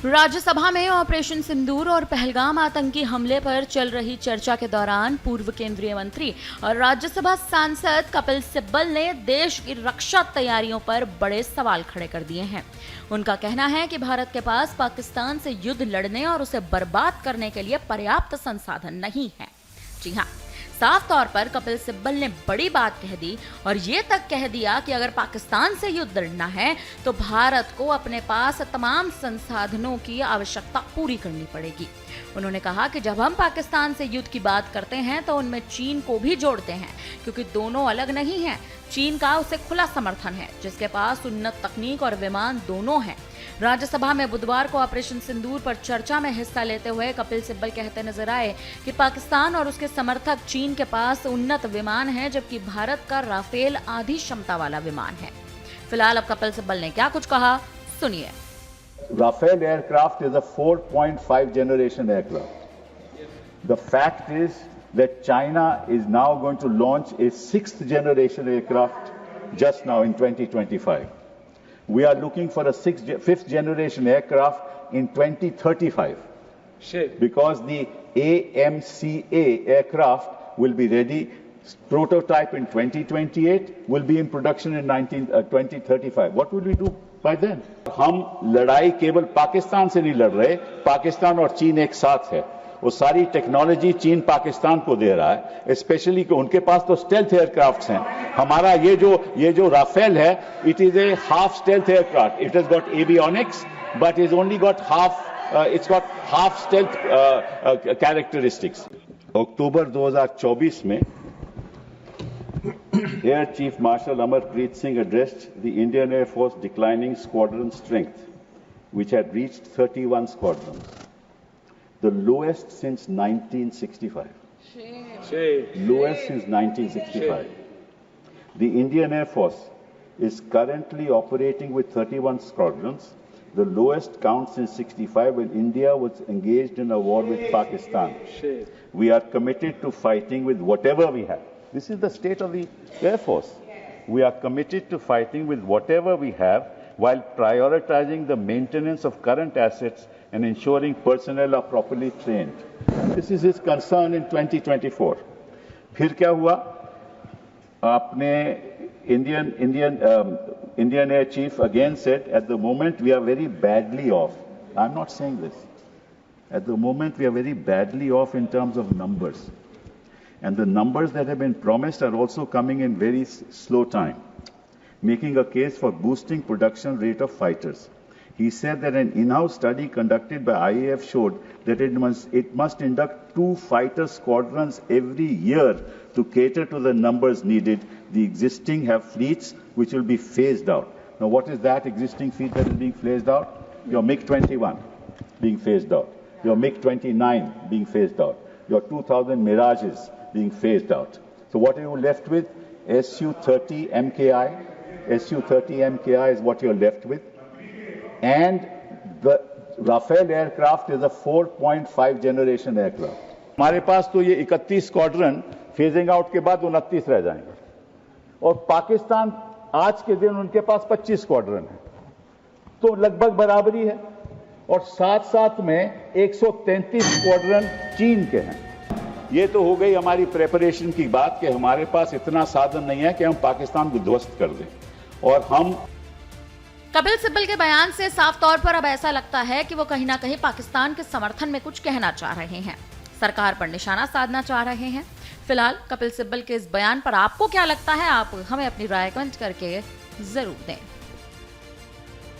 राज्यसभा में ऑपरेशन सिंदूर और पहलगाम आतंकी हमले पर चल रही चर्चा के दौरान पूर्व केंद्रीय मंत्री और राज्यसभा सांसद कपिल सिब्बल ने देश की रक्षा तैयारियों पर बड़े सवाल खड़े कर दिए हैं। उनका कहना है कि भारत के पास पाकिस्तान से युद्ध लड़ने और उसे बर्बाद करने के लिए पर्याप्त संसाधन नहीं है। जी हाँ, साफ तौर पर कपिल सिब्बल ने बड़ी बात कह दी और ये तक कह दिया कि अगर पाकिस्तान से युद्ध लड़ना है तो भारत को अपने पास तमाम संसाधनों की आवश्यकता पूरी करनी पड़ेगी। उन्होंने कहा कि जब हम पाकिस्तान से युद्ध की बात करते हैं तो उनमें चीन को भी जोड़ते हैं, क्योंकि दोनों अलग नहीं हैं। चीन का उसे खुला समर्थन है, जिसके पास उन्नत तकनीक और विमान दोनों हैं। राज्यसभा में बुधवार को ऑपरेशन सिंदूर पर चर्चा में हिस्सा लेते हुए कपिल सिब्बल कहते नजर आए कि पाकिस्तान और उसके समर्थक चीन के पास उन्नत विमान है, जबकि भारत का राफेल आधी क्षमता वाला विमान है। फिलहाल अब कपिल सिब्बल ने क्या कुछ कहा, सुनिए। Rafale aircraft is a 4.5 generation aircraft. The fact is that China is now going to launch a 6th generation aircraft just now in 2025. We are looking for a 5th generation aircraft in 2035. Because the AMCA aircraft will be ready, prototype in 2028, will be in production in 2035. What will we do by then? हम लड़ाई केवल पाकिस्तान से नहीं लड़ रहे, पाकिस्तान और चीन एक साथ है। वो सारी टेक्नोलॉजी चीन पाकिस्तान को दे रहा है, स्पेशली कि उनके पास तो स्टेल्थ एयरक्राफ्ट्स हैं। हमारा ये जो राफेल है, it is a half stealth aircraft. It has got avionics but is only got half stealth characteristics. अक्टूबर 2024 में Air Chief Marshal Amarpreet Singh addressed the Indian Air Force declining squadron strength, which had reached 31 squadrons, the lowest since 1965. Lowest since 1965. The Indian Air Force is currently operating with 31 squadrons, the lowest count since 65 when India was engaged in a war with Pakistan. We are committed to fighting with whatever we have. This is the state of the Air Force. We are committed to fighting with whatever we have while prioritizing the maintenance of current assets and ensuring personnel are properly trained. This is his concern in 2024. फिर क्या हुआ? आपने Indian Air Chief again said, at the moment we are very badly off. I'm not saying this. At the moment we are very badly off in terms of numbers. And the numbers that have been promised are also coming in very slow time, making a case for boosting production rate of fighters. He said that an in-house study conducted by IAF showed that it must induct 2 fighter squadrons every year to cater to the numbers needed. The existing have fleets which will be phased out. Now what is that existing fleet that is being phased out? Your MiG-21 being phased out. Your MiG-29 being phased out. Your 2000 Mirages being phased out. So what are you left with? Su-30 MKI. Su-30 MKI is what you're left with. And the Rafale aircraft is a 4.5 generation aircraft. हमारे पास तो ये 31 squadron phasing out के बाद 29 रह जाएंगे, और पाकिस्तान आज के दिन उनके पास 25 स्क्वाड्रन है, तो लगभग बराबरी है। और साथ साथ में 133 स्क्वाड्रन चीन के हैं। ये तो हो गई हमारी प्रेपरेशन की बात कि हमारे पास इतना साधन नहीं है कि हम पाकिस्तान को ध्वस्त कर दें। और हम कपिल सिब्बल के बयान से साफ तौर पर अब ऐसा लगता है कि वो कहीं ना कहीं पाकिस्तान के समर्थन में कुछ कहना चाह रहे हैं, सरकार पर निशाना साधना चाह रहे हैं। फिलहाल कपिल सिब्बल के इस बयान पर आपको क्या लगता है? आप हमें अपनी राय कमेंट करके जरूर दें।